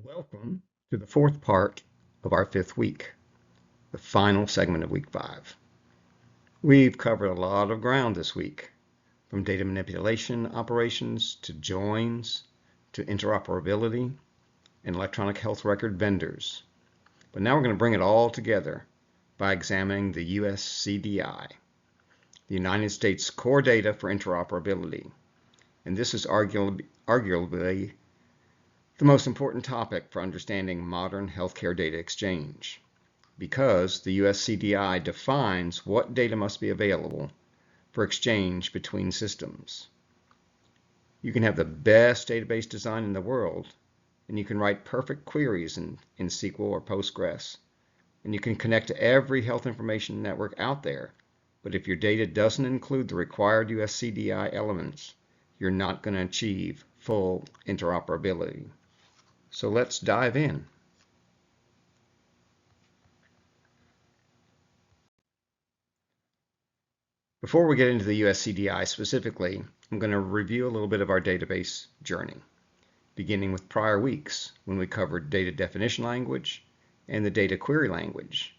Welcome to the fourth part of our fifth week, the final segment of week 5. We've covered a lot of ground this week, from data manipulation operations to joins to interoperability and electronic health record vendors. But now we're going to bring it all together by examining the USCDI, the United States Core Data for Interoperability. And this is arguably the most important topic for understanding modern healthcare data exchange, because the USCDI defines what data must be available for exchange between systems. You can have the best database design in the world, and you can write perfect queries in SQL or Postgres, and you can connect to every health information network out there, but if your data doesn't include the required USCDI elements, you're not going to achieve full interoperability. So let's dive in. Before we get into the USCDI specifically, I'm going to review a little bit of our database journey, beginning with prior weeks when we covered data definition language and the data query language.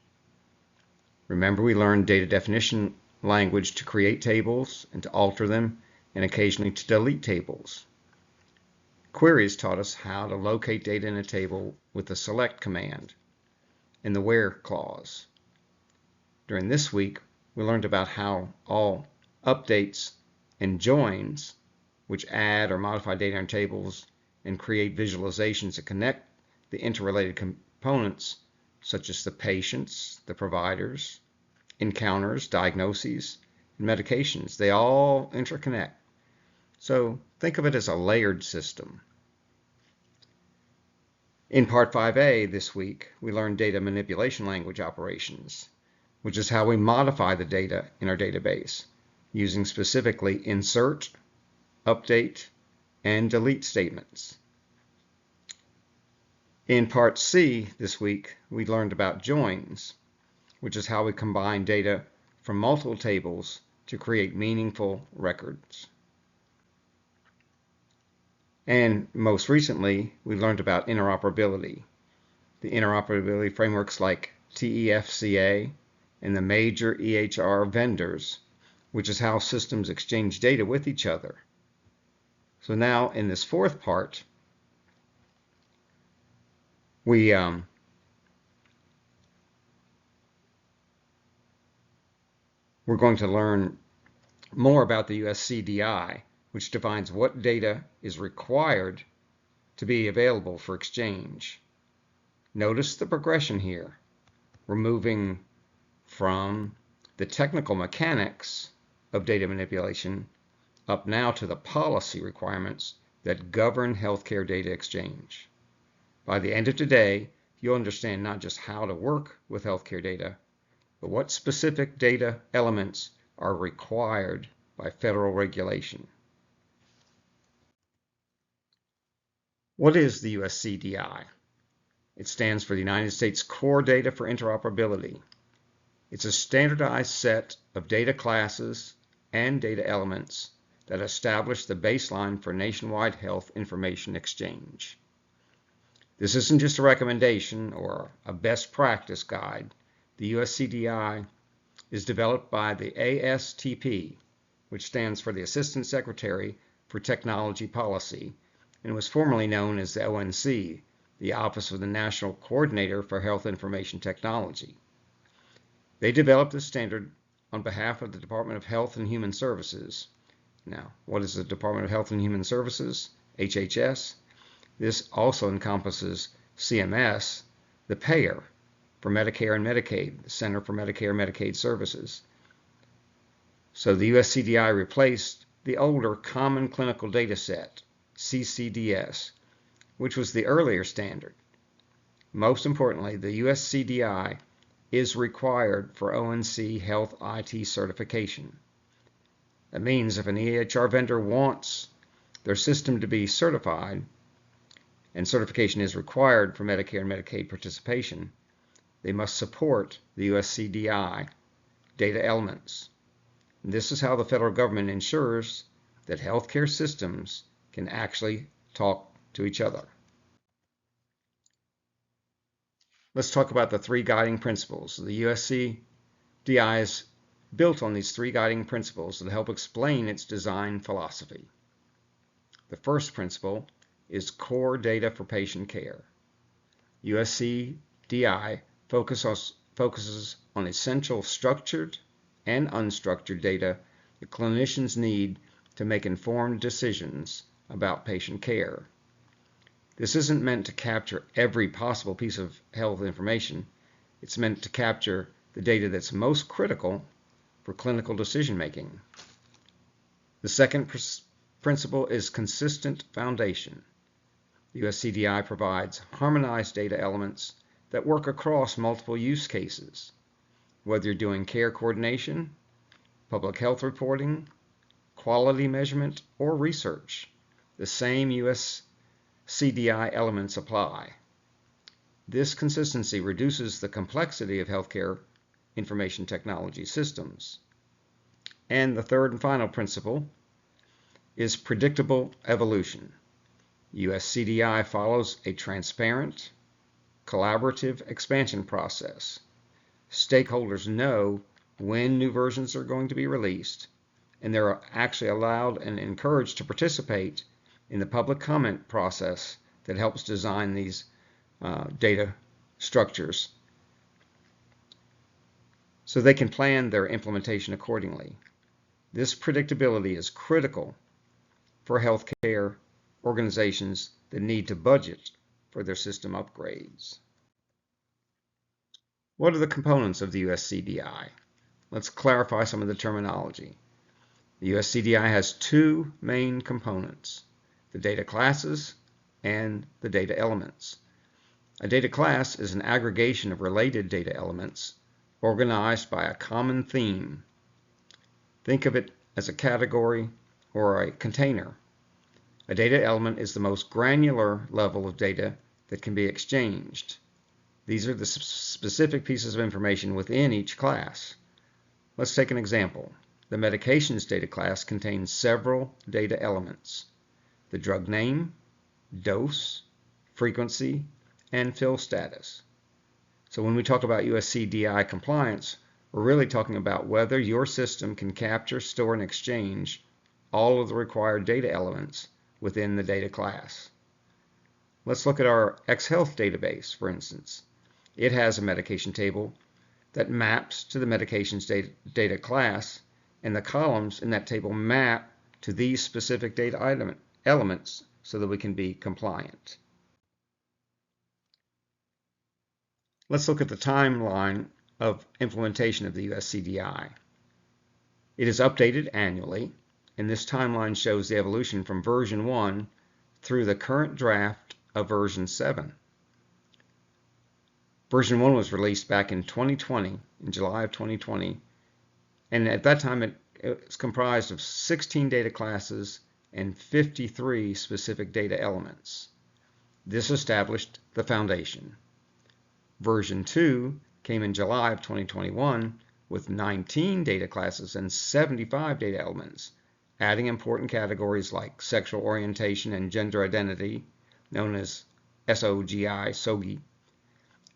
Remember, we learned data definition language to create tables and to alter them and occasionally to delete tables. Queries taught us how to locate data in a table with the select command and the where clause. During this week, we learned about how all updates and joins, which add or modify data in tables and create visualizations that connect the interrelated components, such as the patients, the providers, encounters, diagnoses, and medications. They all interconnect. So think of it as a layered system. In Part 5A this week, we learned data manipulation language operations, which is how we modify the data in our database, using specifically insert, update, and delete statements. In Part C this week, we learned about joins, which is how we combine data from multiple tables to create meaningful records. And most recently, we learned about interoperability, the interoperability frameworks like TEFCA and the major EHR vendors, which is how systems exchange data with each other. So now in this fourth part, we're going to learn more about the USCDI, which defines what data is required to be available for exchange. Notice the progression here. We're moving from the technical mechanics of data manipulation up now to the policy requirements that govern healthcare data exchange. By the end of today, you'll understand not just how to work with healthcare data, but what specific data elements are required by federal regulation. What is the USCDI? It stands for the United States Core Data for Interoperability. It's a standardized set of data classes and data elements that establish the baseline for nationwide health information exchange. This isn't just a recommendation or a best practice guide. The USCDI is developed by the ASTP, which stands for the Assistant Secretary for Technology Policy, and was formerly known as the ONC, the Office of the National Coordinator for Health Information Technology. They developed this standard on behalf of the Department of Health and Human Services. Now, what is the Department of Health and Human Services? HHS. This also encompasses CMS, the payer for Medicare and Medicaid, the Center for Medicare and Medicaid Services. So the USCDI replaced the older Common Clinical Data Set, CCDS, which was the earlier standard. Most importantly, the USCDI is required for ONC Health IT certification. That means if an EHR vendor wants their system to be certified, and certification is required for Medicare and Medicaid participation, they must support the USCDI data elements. And this is how the federal government ensures that healthcare systems can actually talk to each other. Let's talk about the three guiding principles. The USCDI is built on these three guiding principles that help explain its design philosophy. The first principle is core data for patient care. USCDI focuses on essential structured and unstructured data that clinicians need to make informed decisions about patient care. This isn't meant to capture every possible piece of health information. It's meant to capture the data that's most critical for clinical decision making. The second principle is consistent foundation. USCDI provides harmonized data elements that work across multiple use cases. Whether you're doing care coordination, public health reporting, quality measurement, or research, the same USCDI elements apply. This consistency reduces the complexity of healthcare information technology systems. And the third and final principle is predictable evolution. USCDI follows a transparent, collaborative expansion process. Stakeholders know when new versions are going to be released, and they're actually allowed and encouraged to participate in the public comment process that helps design these data structures so they can plan their implementation accordingly. This predictability is critical for healthcare organizations that need to budget for their system upgrades. What are the components of the USCDI? Let's clarify some of the terminology. The USCDI has two main components: the data classes and the data elements. A data class is an aggregation of related data elements organized by a common theme. Think of it as a category or a container. A data element is the most granular level of data that can be exchanged. These are the specific pieces of information within each class. Let's take an example. The medications data class contains several data elements: the drug name, dose, frequency, and fill status. So when we talk about USCDI compliance, we're really talking about whether your system can capture, store, and exchange all of the required data elements within the data class. Let's look at our xHealth database, for instance. It has a medication table that maps to the medications data class, and the columns in that table map to these specific data elements so that we can be compliant. Let's look at the timeline of implementation of the USCDI. It is updated annually, and this timeline shows the evolution from version 1 through the current draft of version 7. Version 1 was released back in 2020, in July of 2020, and at that time it was comprised of 16 data classes and 53 specific data elements. This established the foundation. Version 2 came in July of 2021 with 19 data classes and 75 data elements, adding important categories like sexual orientation and gender identity, known as SOGI,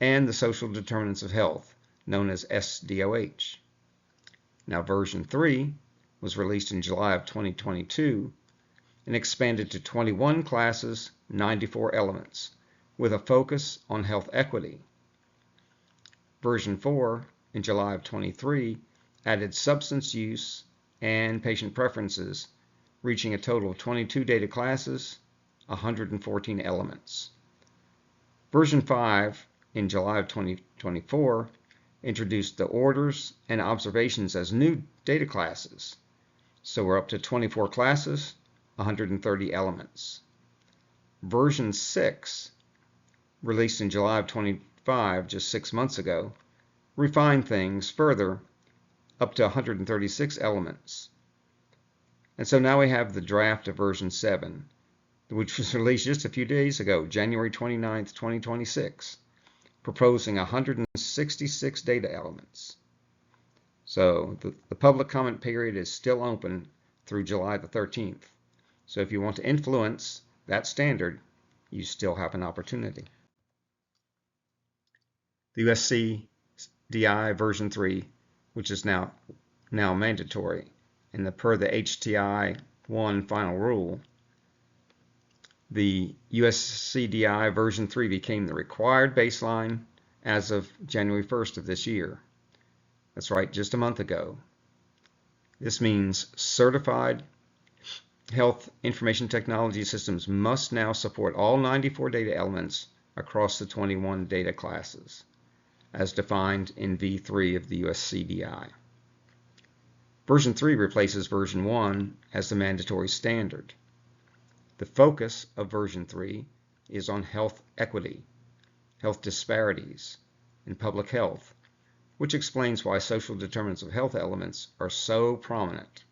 and the social determinants of health, known as SDOH. Now, version 3 was released in July of 2022 and expanded to 21 classes, 94 elements, with a focus on health equity. Version 4 in July of 23 added substance use and patient preferences, reaching a total of 22 data classes, 114 elements. Version 5 in July of 2024 introduced the orders and observations as new data classes. So we're up to 24 classes, 130 elements. Version 6, released in July of 25, just 6 months ago, refined things further up to 136 elements. And so now we have the draft of version 7, which was released just a few days ago, January 29th, 2026, proposing 166 data elements. So the public comment period is still open through July the 13th. So if you want to influence that standard, you still have an opportunity. the USCDI version 3, which is now mandatory, and per the HTI 1 final rule, the USCDI version 3 became the required baseline as of January 1st of this year. That's right, just a month ago. This means certified health information technology systems must now support all 94 data elements across the 21 data classes, as defined in V3 of the USCDI. Version 3 replaces version 1 as the mandatory standard. The focus of version 3 is on health equity, health disparities, and public health, which explains why social determinants of health elements are so prominent.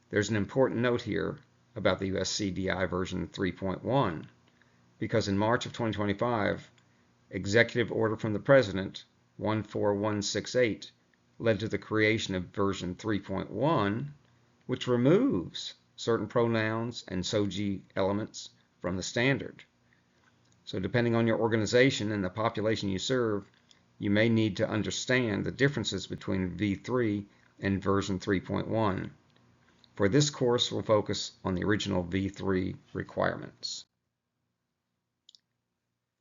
There's an important note here about the USCDI version 3.1, because in March of 2025, Executive Order from the President 14168 led to the creation of version 3.1, which removes certain pronouns and SOGI elements from the standard. So depending on your organization and the population you serve, you may need to understand the differences between V3 and version 3.1. For this course, we'll focus on the original V3 requirements.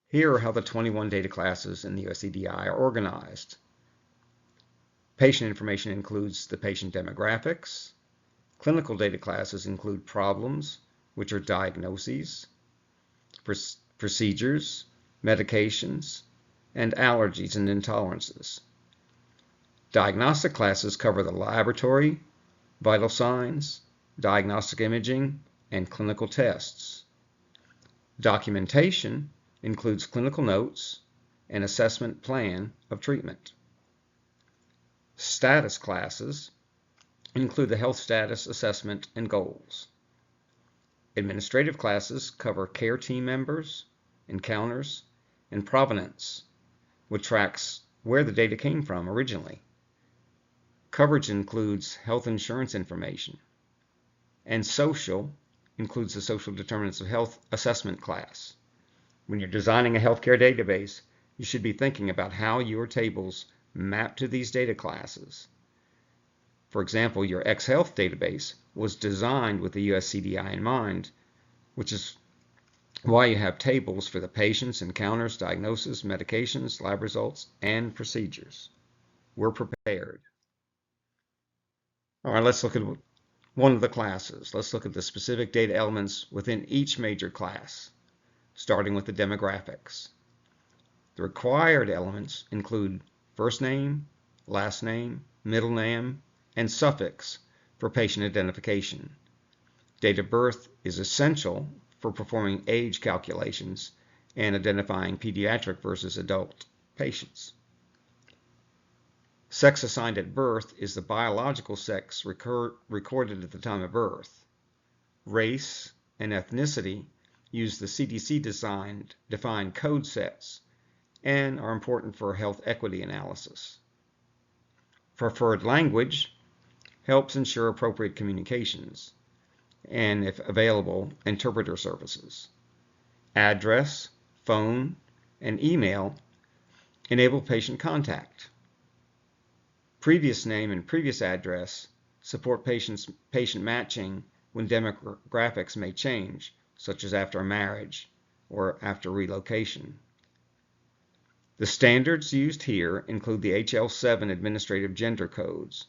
Here are how the 21 data classes in the USCDI are organized. Patient information includes the patient demographics. Clinical data classes include problems, which are diagnoses, procedures, medications, and allergies and intolerances. Diagnostic classes cover the laboratory, vital signs, diagnostic imaging, and clinical tests. Documentation includes clinical notes and assessment plan of treatment. Status classes include the health status assessment and goals. Administrative classes cover care team members, encounters, and provenance, which tracks where the data came from originally. Coverage includes health insurance information. And social includes the social determinants of health assessment class. When you're designing a healthcare database, you should be thinking about how your tables map to these data classes. For example, your X-Health database was designed with the USCDI in mind, which is why you have tables for the patients, encounters, diagnoses, medications, lab results, and procedures. We're prepared. All right, let's look at one of the classes. Let's look at the specific data elements within each major class, starting with the demographics. The required elements include first name, last name, middle name, and suffix for patient identification. Date of birth is essential for performing age calculations and identifying pediatric versus adult patients. Sex assigned at birth is the biological sex recorded at the time of birth. Race and ethnicity use the CDC defined code sets and are important for health equity analysis. Preferred language helps ensure appropriate communications and, if available, interpreter services. Address, phone, and email enable patient contact. Previous name and previous address support patient matching when demographics may change, such as after a marriage or after relocation. The standards used here include the HL7 administrative gender codes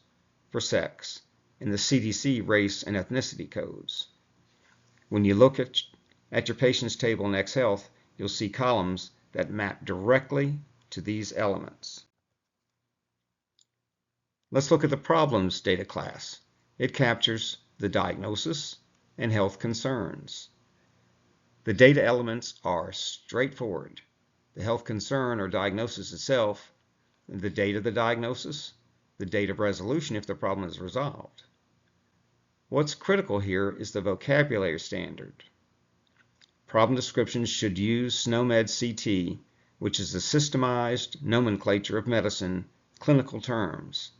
for sex and the CDC race and ethnicity codes. When you look at your patient's table in X-Health, you'll see columns that map directly to these elements. Let's look at the problems data class. It captures the diagnosis and health concerns. The data elements are straightforward. The health concern or diagnosis itself, the date of the diagnosis, the date of resolution if the problem is resolved. What's critical here is the vocabulary standard. Problem descriptions should use SNOMED CT, which is the systemized nomenclature of medicine, clinical terms.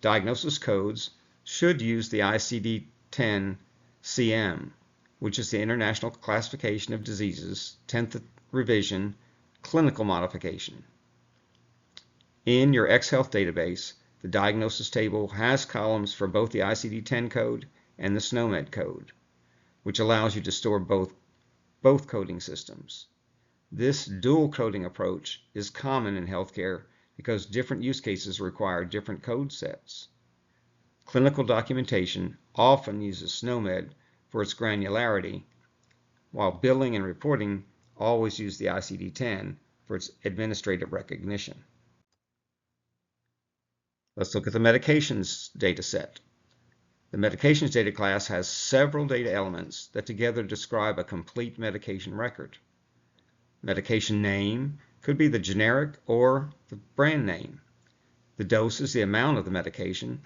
Diagnosis codes should use the ICD-10 CM, which is the International Classification of Diseases, 10th revision, clinical modification. In your xHealth database, the diagnosis table has columns for both the ICD-10 code and the SNOMED code, which allows you to store both coding systems. This dual coding approach is common in healthcare because different use cases require different code sets. Clinical documentation often uses SNOMED for its granularity, while billing and reporting always use the ICD-10 for its administrative recognition. Let's look at the medications data set. The medications data class has several data elements that together describe a complete medication record. Medication name could be the generic or the brand name. The dose is the amount of the medication,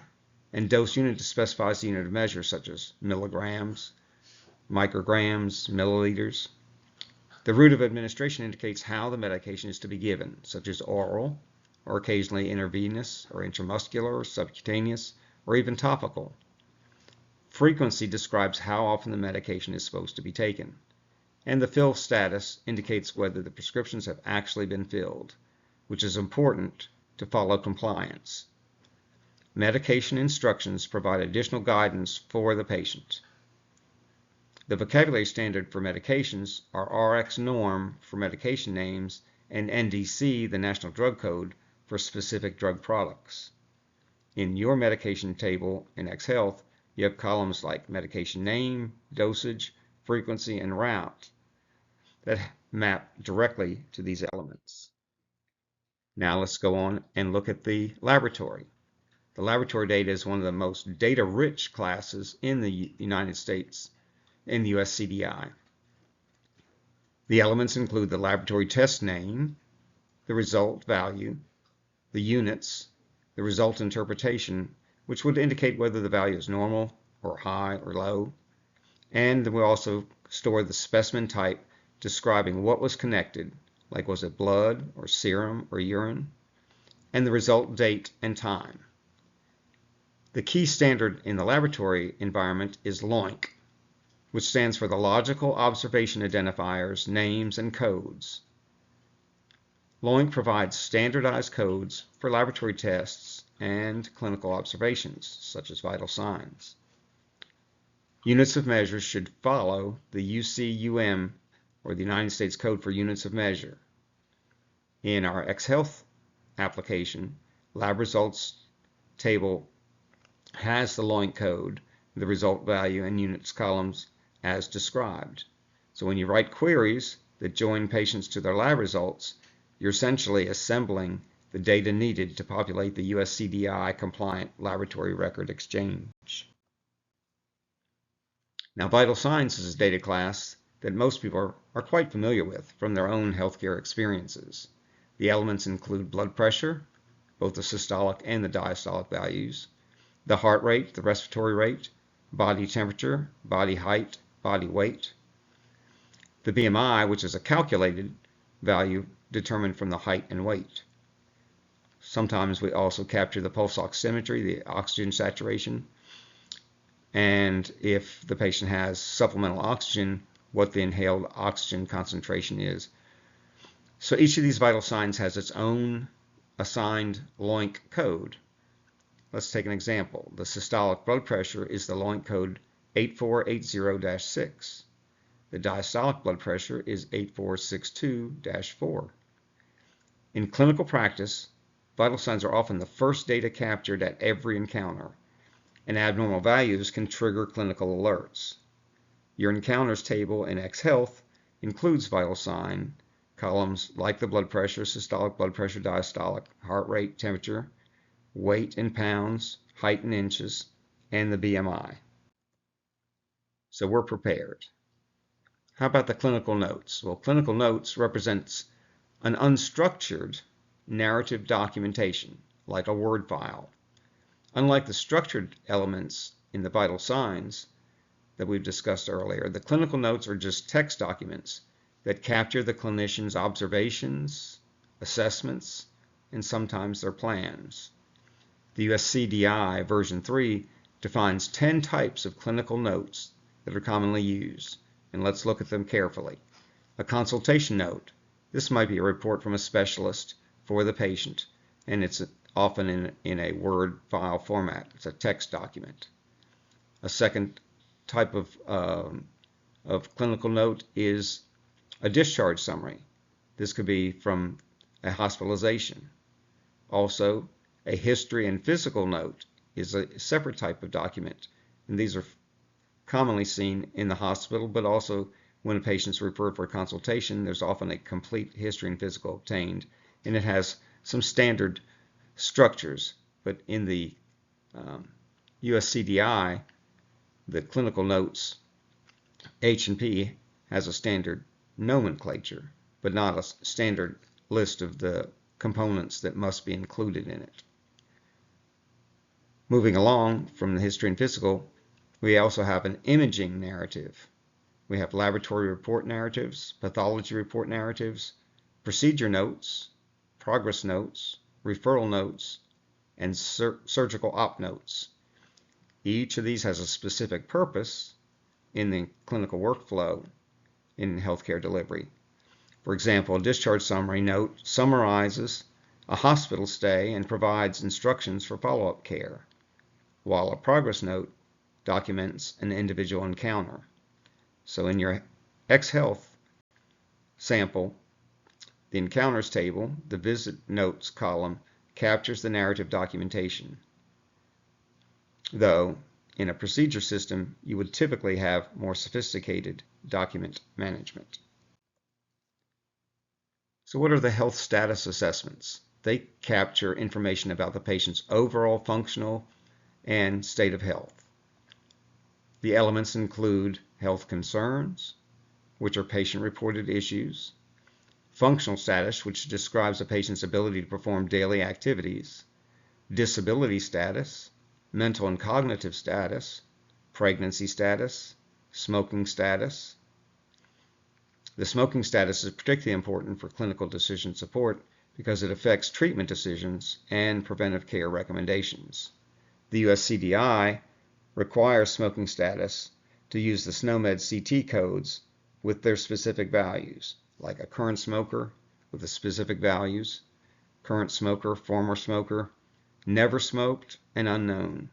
and dose unit specifies the unit of measure, such as milligrams, micrograms, milliliters. The route of administration indicates how the medication is to be given, such as oral, or occasionally intravenous, or intramuscular, or subcutaneous, or even topical. Frequency describes how often the medication is supposed to be taken, and the fill status indicates whether the prescriptions have actually been filled, which is important to follow compliance. Medication instructions provide additional guidance for the patient. The vocabulary standard for medications are RX norm for medication names and NDC, the National Drug Code, for specific drug products. In your medication table in xHealth, you have columns like medication name, dosage, frequency, and route that map directly to these elements. Now let's go on and look at the laboratory. The laboratory data is one of the most data-rich classes in the United States in the USCDI. The elements include the laboratory test name, the result value, the units, the result interpretation, which would indicate whether the value is normal or high or low, and we also store the specimen type describing what was connected, like was it blood or serum or urine, and the result date and time. The key standard in the laboratory environment is LOINC, which stands for the Logical Observation Identifiers, Names, and Codes. LOINC provides standardized codes for laboratory tests and clinical observations, such as vital signs. Units of measure should follow the UCUM, or the United States Code for Units of Measure. In our xHealth application, lab results table has the LOINC code, the result value, and units columns as described. So when you write queries that join patients to their lab results, you're essentially assembling the data needed to populate the USCDI compliant laboratory record exchange. Now, vital signs is a data class that most people are quite familiar with from their own healthcare experiences. The elements include blood pressure, both the systolic and the diastolic values, the heart rate, the respiratory rate, body temperature, body height, body weight, the BMI, which is a calculated value determined from the height and weight. Sometimes we also capture the pulse oximetry, the oxygen saturation, and if the patient has supplemental oxygen, what the inhaled oxygen concentration is. So each of these vital signs has its own assigned LOINC code. Let's take an example. The systolic blood pressure is the LOINC code 8480-6. The diastolic blood pressure is 8462-4. In clinical practice, vital signs are often the first data captured at every encounter, and abnormal values can trigger clinical alerts. Your encounters table in xHealth includes vital sign columns like the blood pressure, systolic blood pressure, diastolic, heart rate, temperature, weight in pounds, height in inches, and the BMI. So we're prepared. How about the clinical notes? Well, clinical notes represents an unstructured narrative documentation, like a Word file. Unlike the structured elements in the vital signs that we've discussed earlier, the clinical notes are just text documents that capture the clinician's observations, assessments, and sometimes their plans. The USCDI version 3 defines 10 types of clinical notes that are commonly used, and let's look at them carefully. A consultation note. This might be a report from a specialist for the patient, and it's often in a Word file format. It's a text document. A second type of clinical note is a discharge summary. This could be from a hospitalization. Also, a history and physical note is a separate type of document, and these are commonly seen in the hospital, but also when a patient's referred for a consultation, there's often a complete history and physical obtained, and it has some standard structures. But in the USCDI, the clinical notes H&P has a standard nomenclature, but not a standard list of the components that must be included in it. Moving along from the history and physical, we also have an imaging narrative. We have laboratory report narratives, pathology report narratives, procedure notes, progress notes, referral notes, and surgical op notes. Each of these has a specific purpose in the clinical workflow in healthcare delivery. For example, a discharge summary note summarizes a hospital stay and provides instructions for follow-up care, while a progress note documents an individual encounter. So in your X-Health sample, the encounters table, the visit notes column, captures the narrative documentation. Though, in a procedure system, you would typically have more sophisticated document management. So what are the health status assessments? They capture information about the patient's overall functional and state of health. The elements include health concerns, which are patient-reported issues, functional status, which describes a patient's ability to perform daily activities, disability status, mental and cognitive status, pregnancy status, smoking status. The smoking status is particularly important for clinical decision support because it affects treatment decisions and preventive care recommendations. The USCDI requires smoking status to use the SNOMED CT codes with their specific values, like a current smoker with the specific values, current smoker, former smoker, never smoked, and unknown.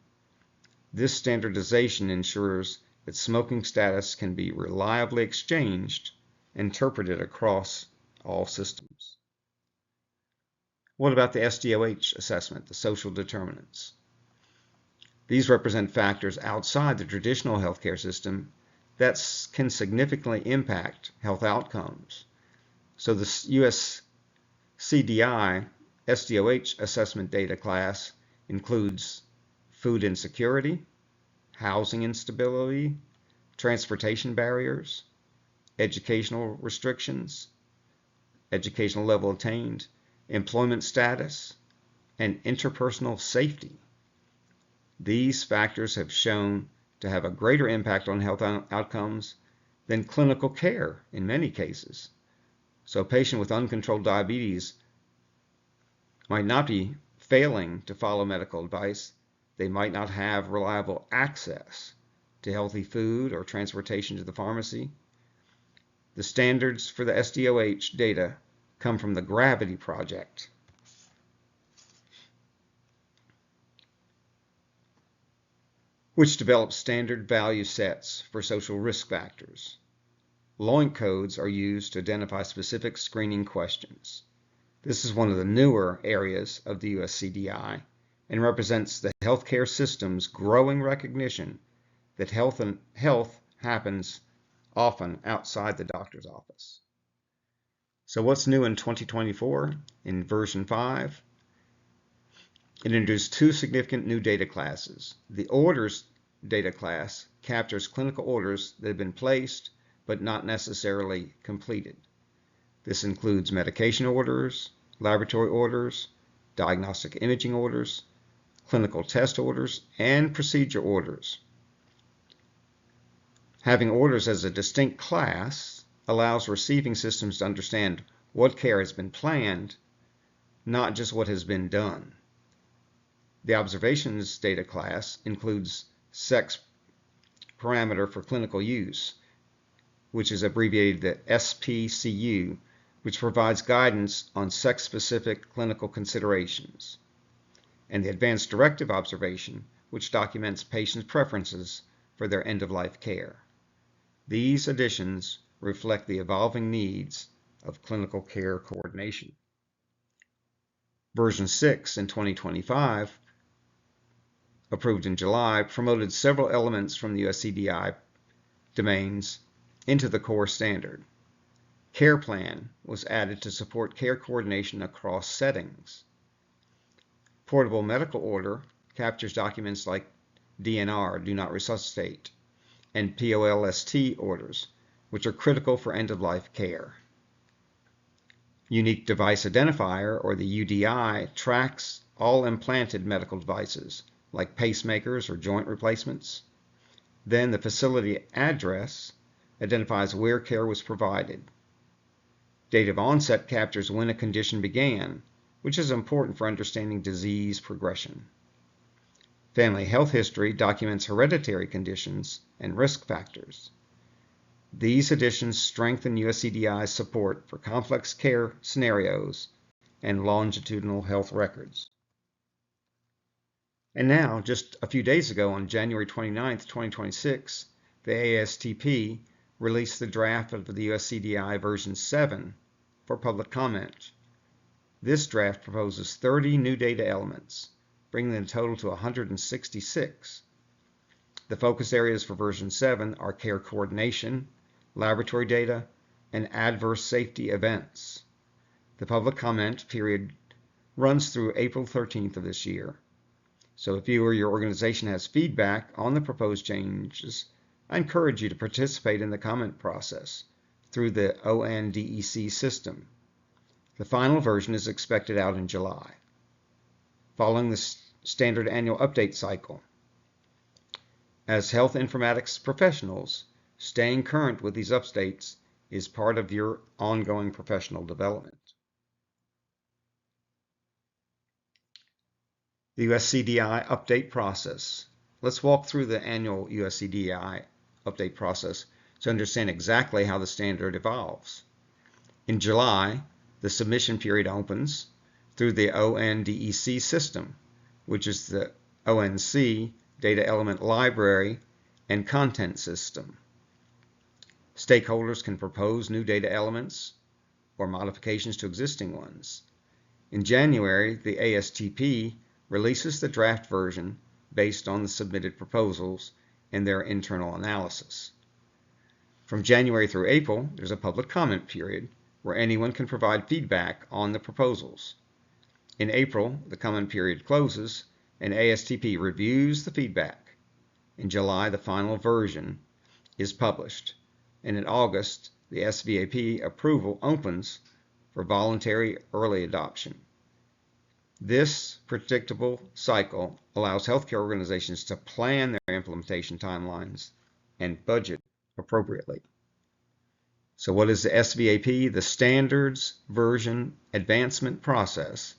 This standardization ensures that smoking status can be reliably exchanged, interpreted across all systems. What about the SDOH assessment, the social determinants? These represent factors outside the traditional healthcare system that can significantly impact health outcomes. So the USCDI SDOH assessment data class includes food insecurity, housing instability, transportation barriers, educational restrictions, educational level attained, employment status, and interpersonal safety. These factors have shown to have a greater impact on health outcomes than clinical care in many cases. So a patient with uncontrolled diabetes might not be failing to follow medical advice. They might not have reliable access to healthy food or transportation to the pharmacy. The standards for the SDOH data come from the Gravity Project. Which develops standard value sets for social risk factors. LOINC codes are used to identify specific screening questions. This is one of the newer areas of the USCDI and represents the healthcare system's growing recognition that health happens often outside the doctor's office. So what's new in 2024? In version 5, it introduced two significant new data classes. The orders data class captures clinical orders that have been placed but not necessarily completed. This includes medication orders, laboratory orders, diagnostic imaging orders, clinical test orders, and procedure orders. Having orders as a distinct class allows receiving systems to understand what care has been planned, not just what has been done. The observations data class includes sex parameter for clinical use, which is abbreviated the SPCU which provides guidance on sex-specific clinical considerations, and the Advanced Directive Observation, which documents patients' preferences for their end-of-life care. These additions reflect the evolving needs of clinical care coordination. Version 6 in 2025, approved in July, promoted several elements from the USCDI domains into the core standard. Care Plan was added to support care coordination across settings. Portable Medical Order captures documents like DNR, Do Not Resuscitate, and POLST orders, which are critical for end-of-life care. Unique Device Identifier, or the UDI, tracks all implanted medical devices, like pacemakers or joint replacements. Then the facility address identifies where care was provided. Date of onset captures when a condition began, which is important for understanding disease progression. Family health history documents hereditary conditions and risk factors. These additions strengthen USCDI's support for complex care scenarios and longitudinal health records. And now, just a few days ago, on January 29, 2026, the ASTP released the draft of the USCDI version 7 for public comment. This draft proposes 30 new data elements, bringing the total to 166. The focus areas for version 7 are care coordination, laboratory data, and adverse safety events. The public comment period runs through April 13th of this year. So if you or your organization has feedback on the proposed changes, I encourage you to participate in the comment process through the ONDEC system. The final version is expected out in July, following the standard annual update cycle. As health informatics professionals, staying current with these updates is part of your ongoing professional development. The USCDI update process. Let's walk through the annual USCDI update process to understand exactly how the standard evolves. In July, the submission period opens through the ONDEC system, which is the ONC Data Element Library and Content System. Stakeholders can propose new data elements or modifications to existing ones. In January, the ASTP releases the draft version based on the submitted proposals and their internal analysis. From January through April, there's a public comment period where anyone can provide feedback on the proposals. In April, the comment period closes and ASTP reviews the feedback. In July, the final version is published, and in August, the SVAP approval opens for voluntary early adoption. This predictable cycle allows healthcare organizations to plan their implementation timelines and budget appropriately. So what is the SVAP? The Standards Version Advancement Process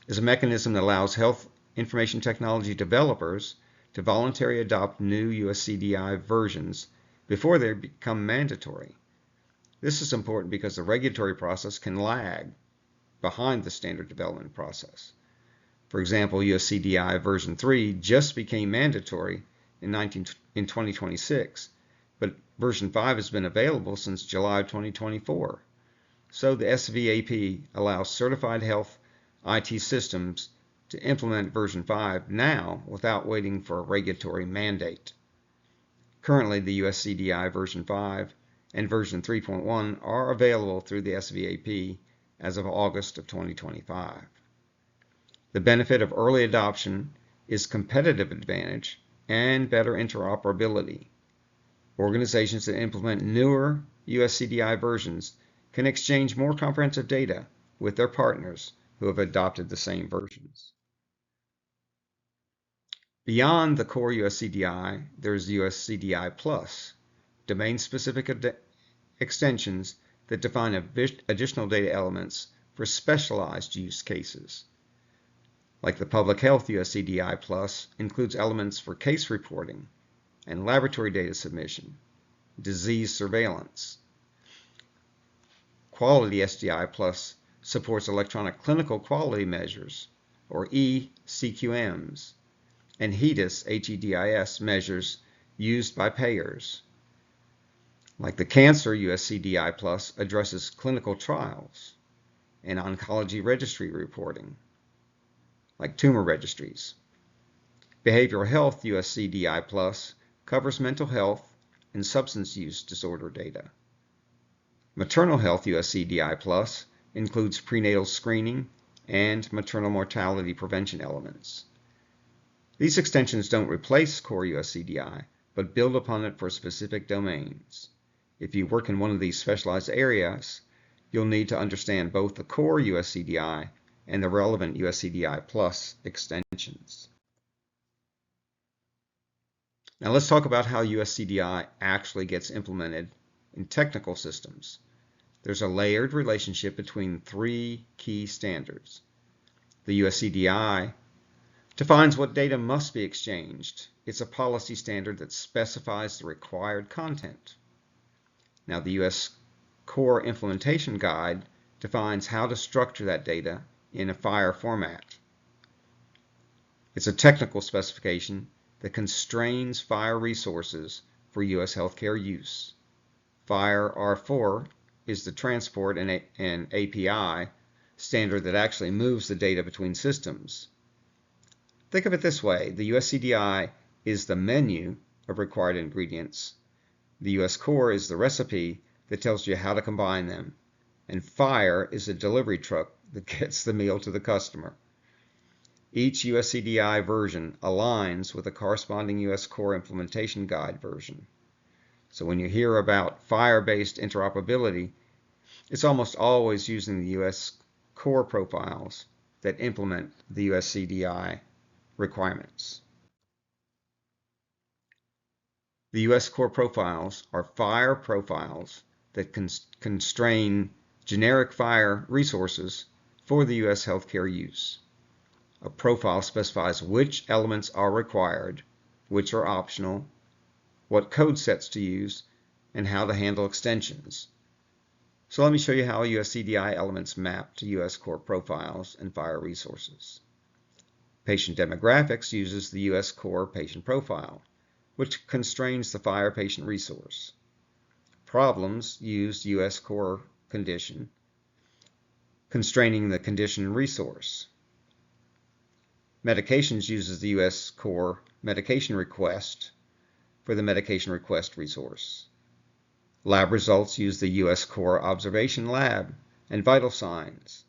is a mechanism that allows health information technology developers to voluntarily adopt new USCDI versions before they become mandatory. This is important because the regulatory process can lag behind the standard development process. For example, USCDI version 3 just became mandatory in 2026, but version 5 has been available since July 2024. So the SVAP allows certified health IT systems to implement version 5 now without waiting for a regulatory mandate. Currently, the USCDI version 5 and version 3.1 are available through the SVAP as of August of 2025. The benefit of early adoption is competitive advantage and better interoperability. Organizations that implement newer USCDI versions can exchange more comprehensive data with their partners who have adopted the same versions. Beyond the core USCDI, there's USCDI Plus, domain-specific extensions that define additional data elements for specialized use cases. Like the Public Health USCDI Plus includes elements for case reporting and laboratory data submission, disease surveillance, Quality SDI Plus supports electronic clinical quality measures, or ECQMs, and HEDIS, HEDIS measures used by payers. Like the Cancer USCDI Plus addresses clinical trials and oncology registry reporting, like tumor registries. Behavioral Health USCDI Plus covers mental health and substance use disorder data. Maternal Health USCDI Plus includes prenatal screening and maternal mortality prevention elements. These extensions don't replace core USCDI, but build upon it for specific domains. If you work in one of these specialized areas, you'll need to understand both the core USCDI and the relevant USCDI Plus extensions. Now let's talk about how USCDI actually gets implemented in technical systems. There's a layered relationship between three key standards. The USCDI defines what data must be exchanged. It's a policy standard that specifies the required content. Now, the US Core Implementation Guide defines how to structure that data in a FHIR format. It's a technical specification that constrains FHIR resources for US healthcare use. FHIR R4 is the transport and API standard that actually moves the data between systems. Think of it this way: the USCDI is the menu of required ingredients. The US Core is the recipe that tells you how to combine them. And FHIR is a delivery truck that gets the meal to the customer. Each USCDI version aligns with a corresponding US Core Implementation Guide version. So when you hear about FHIR-based interoperability, it's almost always using the US Core profiles that implement the USCDI requirements. The US Core profiles are FHIR profiles that constrain generic FHIR resources for the US healthcare use. A profile specifies which elements are required, which are optional, what code sets to use, and how to handle extensions. So let me show you how USCDI elements map to US Core profiles and FHIR resources. Patient demographics uses the US Core patient profile, which constrains the FHIR patient resource. Problems use US Core condition, constraining the condition resource. Medications uses the US Core medication request for the medication request resource. Lab results use the US Core observation lab and vital signs.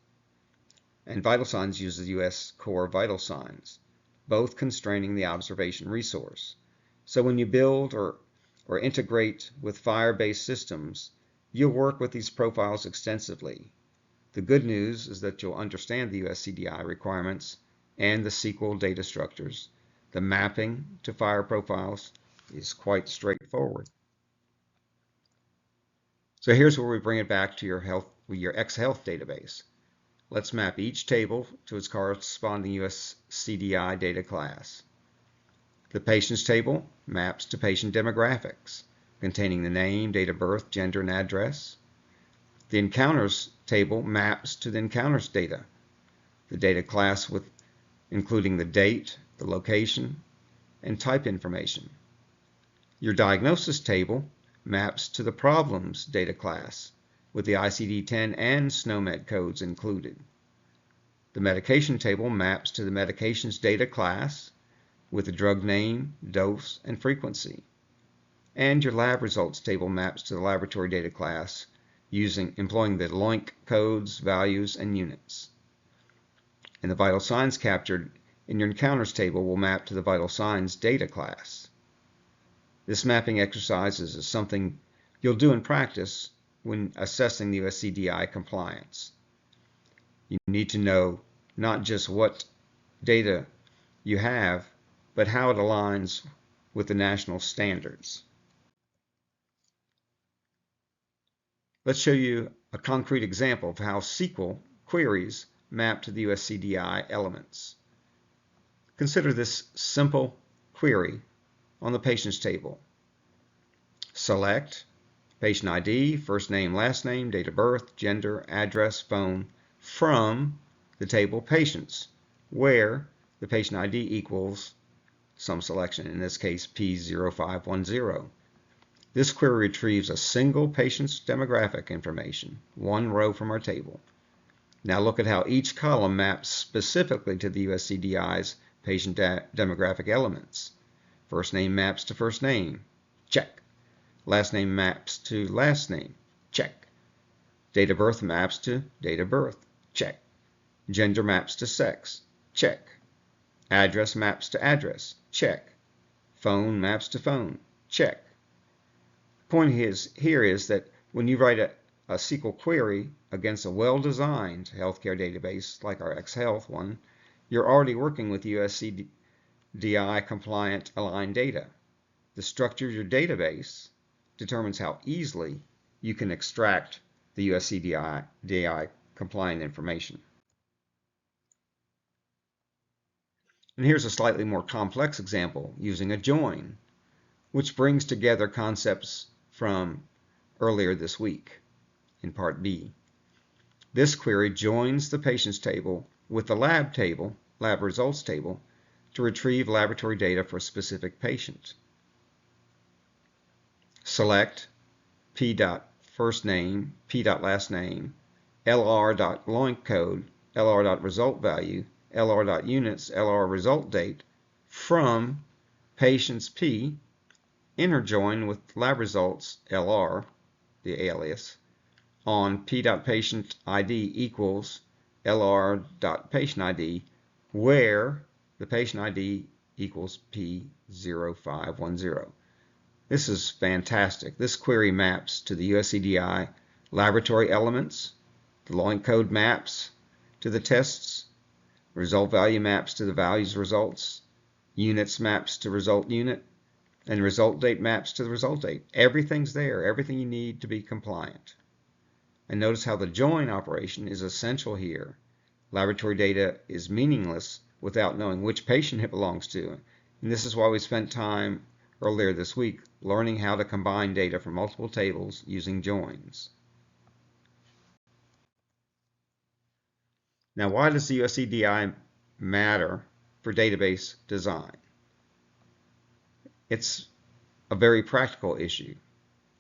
And vital signs use the US Core vital signs, both constraining the observation resource. So when you build or integrate with FHIR-based systems, you'll work with these profiles extensively. The good news is that you'll understand the USCDI requirements and the SQL data structures. The mapping to FHIR profiles is quite straightforward. So here's where we bring it back to your X-Health database. Let's map each table to its corresponding USCDI data class. The patients table maps to patient demographics, containing the name, date of birth, gender, and address. The encounters table maps to the encounters data, the data class including the date, the location, and type information. Your diagnosis table maps to the problems data class, with the ICD-10 and SNOMED codes included. The medication table maps to the medications data class, with the drug name, dose, and frequency. And your lab results table maps to the laboratory data class, employing the LOINC codes, values, and units. And the vital signs captured in your encounters table will map to the vital signs data class. This mapping exercise is something you'll do in practice when assessing the USCDI compliance. You need to know not just what data you have, but how it aligns with the national standards. Let's show you a concrete example of how SQL queries map to the USCDI elements. Consider this simple query on the patients table. Select patient ID, first name, last name, date of birth, gender, address, phone, from the table patients, where the patient ID equals some selection, in this case P0510. This query retrieves a single patient's demographic information, one row from our table. Now look at how each column maps specifically to the USCDI's patient demographic elements. First name maps to first name, check. Last name maps to last name, check. Date of birth maps to date of birth, check. Gender maps to sex, check. Address maps to address, check. Phone maps to phone, check. The point here is that when you write a SQL query against a well-designed healthcare database like our xHealth one, you're already working with USCDI compliant aligned data. The structure of your database determines how easily you can extract the USCDI compliant information. And here's a slightly more complex example using a join, which brings together concepts from earlier this week in Part B. This query joins the patients table with the lab results table, to retrieve laboratory data for a specific patient. Select p.first name, p.last name, lr.loink code, lr.result value, lr.units, lr result date from patients P, interjoin with lab results lr, the alias, on p.patient ID equals lr.patient ID, where the patient ID equals P0510. This is fantastic. This query maps to the USCDI laboratory elements, the loink code maps to the tests, result value maps to the values results, units maps to result unit, and result date maps to the result date. Everything's there, everything you need to be compliant. And notice how the join operation is essential here. Laboratory data is meaningless without knowing which patient it belongs to. And this is why we spent time earlier this week learning how to combine data from multiple tables using joins. Now, why does the USCDI matter for database design? It's a very practical issue.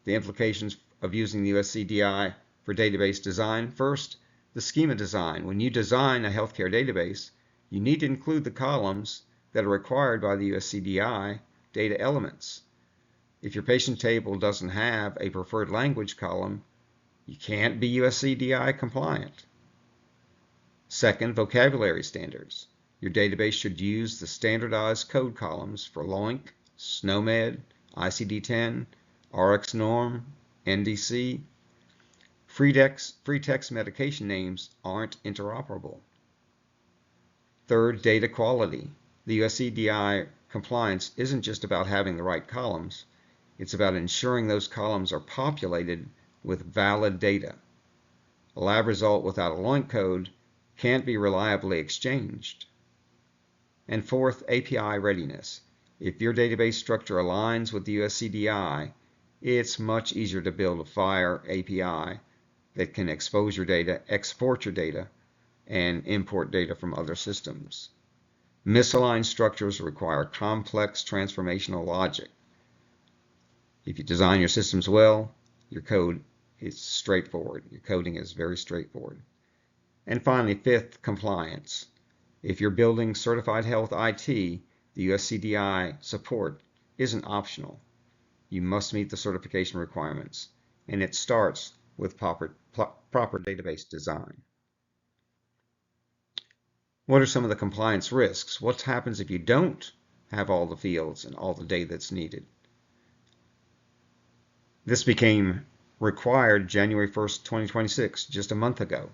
The implications of using the USCDI for database design. First, the schema design. When you design a healthcare database, you need to include the columns that are required by the USCDI data elements. If your patient table doesn't have a preferred language column, you can't be USCDI compliant. Second, vocabulary standards. Your database should use the standardized code columns for LOINC, SNOMED, ICD-10, RxNorm, NDC. Free text medication names aren't interoperable. Third, data quality. The USCDI compliance isn't just about having the right columns. It's about ensuring those columns are populated with valid data. A lab result without a LOINC code can't be reliably exchanged. And fourth, API readiness. If your database structure aligns with the USCDI, it's much easier to build a FHIR API that can expose your data, export your data, and import data from other systems. Misaligned structures require complex transformational logic. If you design your systems well, your code is straightforward. Your coding is very straightforward. And finally, fifth, compliance. If you're building certified health IT, the USCDI support isn't optional. You must meet the certification requirements, and it starts with proper database design. What are some of the compliance risks? What happens if you don't have all the fields and all the data that's needed? This became required January 1st, 2026, just a month ago.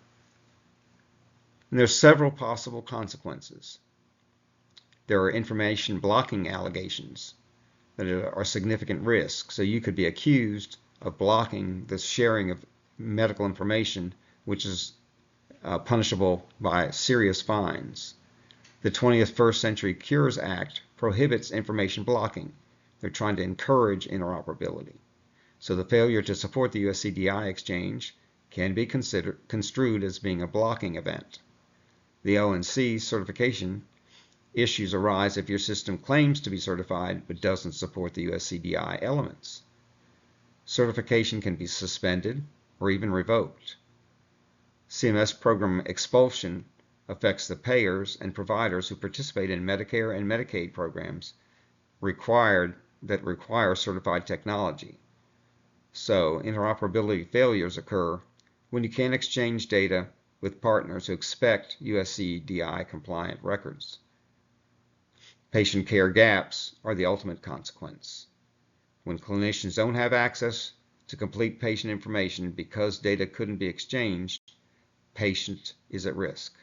And there's several possible consequences. There are information blocking allegations that are significant risks. So you could be accused of blocking the sharing of medical information, which is punishable by serious fines. The 21st Century Cures Act prohibits information blocking. They're trying to encourage interoperability. so the failure to support the USCDI exchange can be construed as being a blocking event. The O&C certification issues arise if your system claims to be certified but doesn't support the USCDI elements. Certification can be suspended or even revoked. CMS program expulsion affects the payers and providers who participate in Medicare and Medicaid programs that require certified technology. So interoperability failures occur when you can't exchange data with partners who expect USCDI compliant records. Patient care gaps are the ultimate consequence. When clinicians don't have access to complete patient information because data couldn't be exchanged, patient is at risk.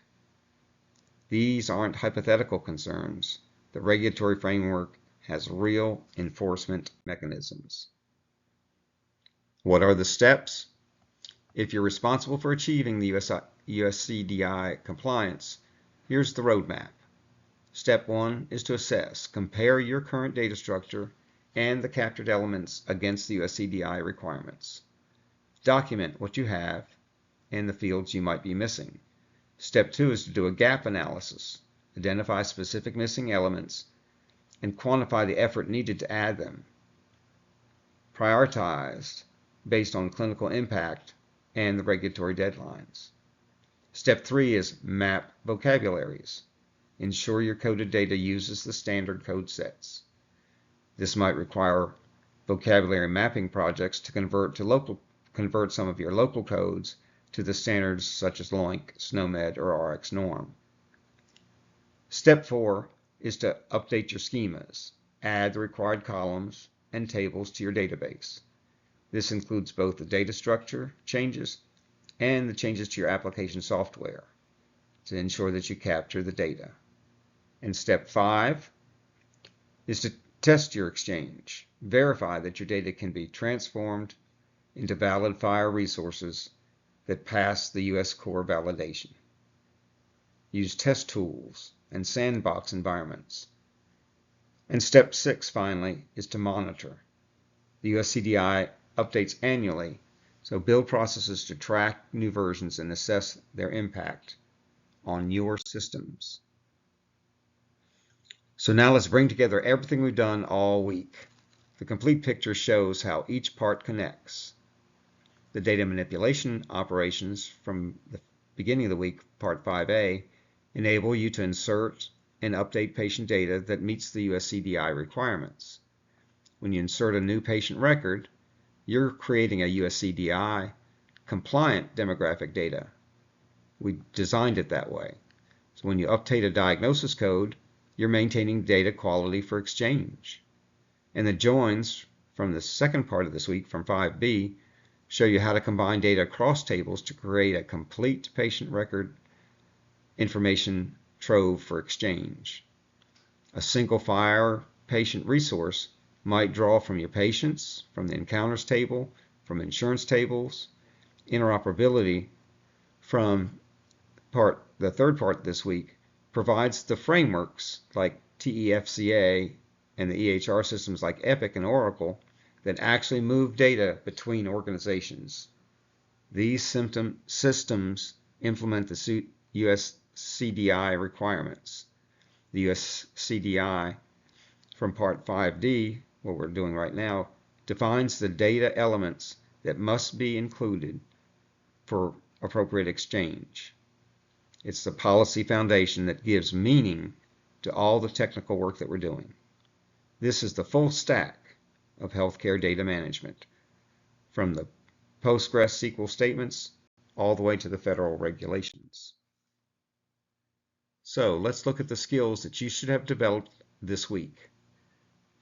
These aren't hypothetical concerns. The regulatory framework has real enforcement mechanisms. What are the steps? If you're responsible for achieving the USCDI compliance, here's the roadmap. Step 1 is to assess, compare your current data structure and the captured elements against the USCDI requirements. Document what you have and the fields you might be missing. Step 2 is to do a gap analysis, identify specific missing elements, and quantify the effort needed to add them. Prioritized based on clinical impact and the regulatory deadlines. Step 3 is map vocabularies. Ensure your coded data uses the standard code sets. This might require vocabulary mapping projects to convert some of your local codes to the standards such as LOINC, SNOMED, or RX norm. Step 4 is to update your schemas. Add the required columns and tables to your database. This includes both the data structure changes and the changes to your application software to ensure that you capture the data. And step 5 is to test your exchange. Verify that your data can be transformed into valid FHIR resources that pass the US core validation. Use test tools and sandbox environments. And step 6, finally, is to monitor. The USCDI updates annually, so build processes to track new versions and assess their impact on your systems. So now let's bring together everything we've done all week. The complete picture shows how each part connects. The data manipulation operations from the beginning of the week, Part 5A, enable you to insert and update patient data that meets the USCDI requirements. When you insert a new patient record, you're creating a USCDI compliant demographic data. We designed it that way. So when you update a diagnosis code, you're maintaining data quality for exchange. And the joins from the second part of this week, from 5B, show you how to combine data across tables to create a complete patient record information trove for exchange. A single FHIR patient resource might draw from your patients, from the encounters table, from insurance tables. Interoperability from the third part this week provides the frameworks like TEFCA and the EHR systems like Epic and Oracle that actually move data between organizations. These systems implement the USCDI requirements. The USCDI from Part 5D, what we're doing right now, defines the data elements that must be included for appropriate exchange. It's the policy foundation that gives meaning to all the technical work that we're doing. This is the full stack of healthcare data management, from the PostgreSQL statements all the way to the federal regulations. So let's look at the skills that you should have developed this week.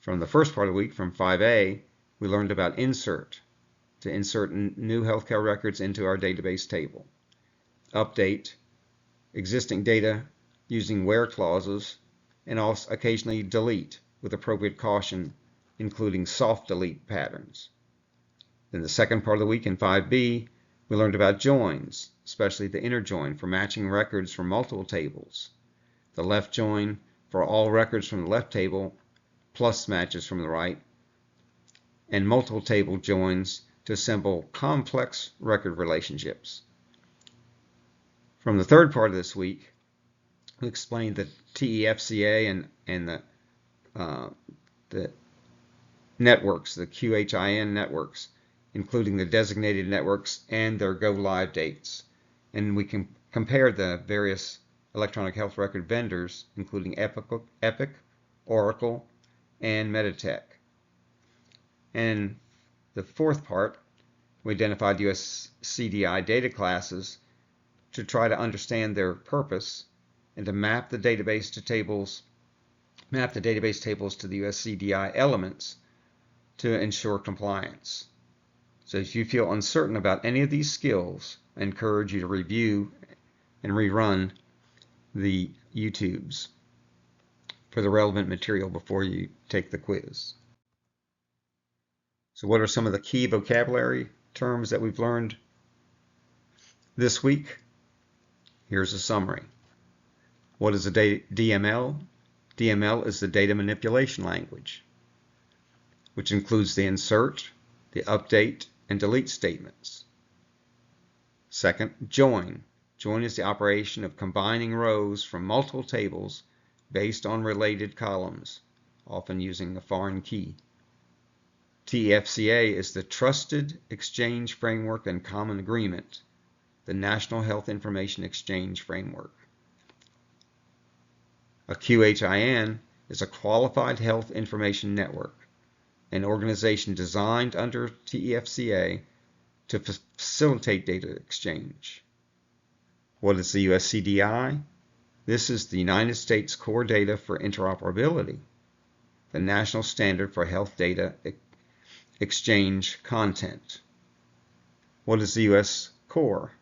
From the first part of the week, from 5A, we learned about insert, to insert new healthcare records into our database table. Update existing data using where clauses, and also occasionally delete with appropriate caution, including soft delete patterns. Then the second part of the week in 5B, we learned about joins, especially the inner join for matching records from multiple tables, the left join for all records from the left table plus matches from the right, and multiple table joins to assemble complex record relationships. From the third part of this week, we explained the TEFCA and the networks, the QHIN networks, including the designated networks and their go-live dates. And we can compare the various electronic health record vendors, including Epic, Oracle, and Meditech. And the fourth part, we identified USCDI data classes to try to understand their purpose and to map the database tables to the USCDI elements to ensure compliance. So if you feel uncertain about any of these skills, I encourage you to review and rerun the YouTubes for the relevant material before you take the quiz. So what are some of the key vocabulary terms that we've learned this week? Here's a summary. What is a DML? DML is the data manipulation language, which includes the insert, the update, and delete statements. Second, join. Join is the operation of combining rows from multiple tables based on related columns, often using a foreign key. TEFCA is the Trusted Exchange Framework and Common Agreement, the National Health Information Exchange Framework. A QHIN is a Qualified Health Information Network, an organization designed under TEFCA to facilitate data exchange. What is the USCDI? This is the United States Core Data for Interoperability, the national standard for health data exchange content. What is the US Core?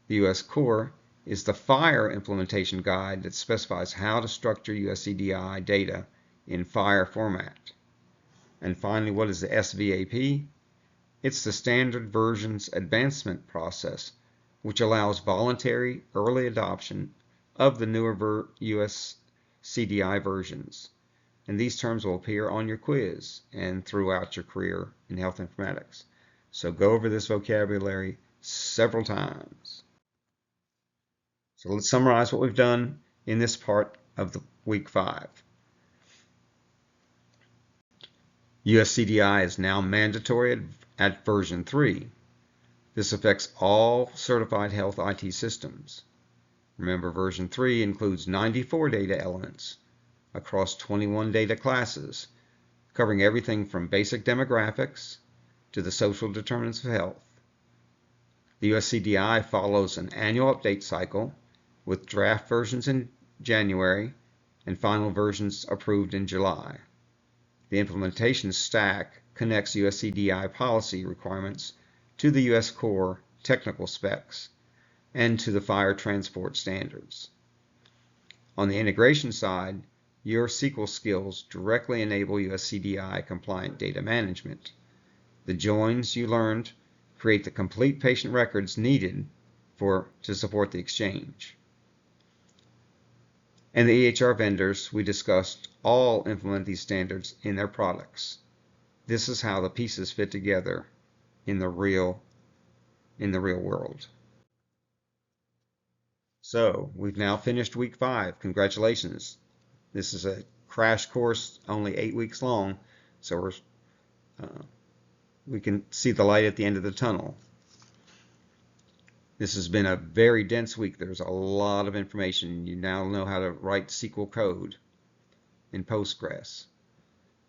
The US Core is the FHIR implementation guide that specifies how to structure USCDI data in FHIR format. And finally, what is the SVAP? It's the Standard Versions Advancement Process, which allows voluntary early adoption of the newer USCDI versions. And these terms will appear on your quiz and throughout your career in health informatics. So go over this vocabulary several times. So let's summarize what we've done in this part of the week 5. USCDI is now mandatory at version 3. This affects all certified health IT systems. Remember, version 3 includes 94 data elements across 21 data classes, covering everything from basic demographics to the social determinants of health. The USCDI follows an annual update cycle with draft versions in January and final versions approved in July. The implementation stack connects USCDI policy requirements to the US Core technical specs and to the FHIR transport standards. On the integration side, your SQL skills directly enable USCDI compliant data management. The joins you learned create the complete patient records needed to support the exchange. And the EHR vendors we discussed all implement these standards in their products. This is how the pieces fit together in the real world. So we've now finished week 5. Congratulations. This is a crash course, only 8 weeks long, so we can see the light at the end of the tunnel. This has been a very dense week. There's a lot of information. You now know how to write SQL code in Postgres.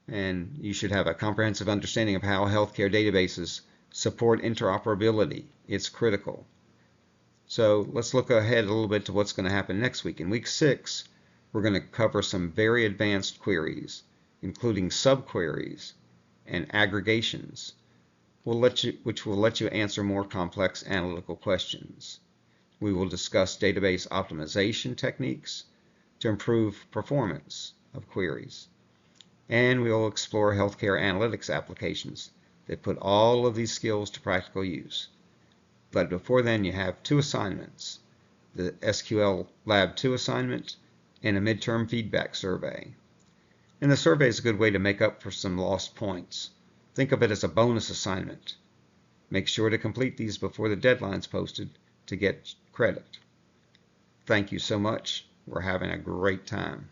And you should have a comprehensive understanding of how healthcare databases support interoperability. It's critical. So let's look ahead a little bit to what's going to happen next week. In week 6, we're going to cover some very advanced queries, including subqueries and aggregations, which will let you answer more complex analytical questions. We will discuss database optimization techniques to improve performance of queries. And we will explore healthcare analytics applications that put all of these skills to practical use. But before then, you have 2 assignments, the SQL Lab 2 assignment and a midterm feedback survey. And the survey is a good way to make up for some lost points Think of it as a bonus assignment. Make sure to complete these before the deadline's posted to get credit. Thank you so much. We're having a great time.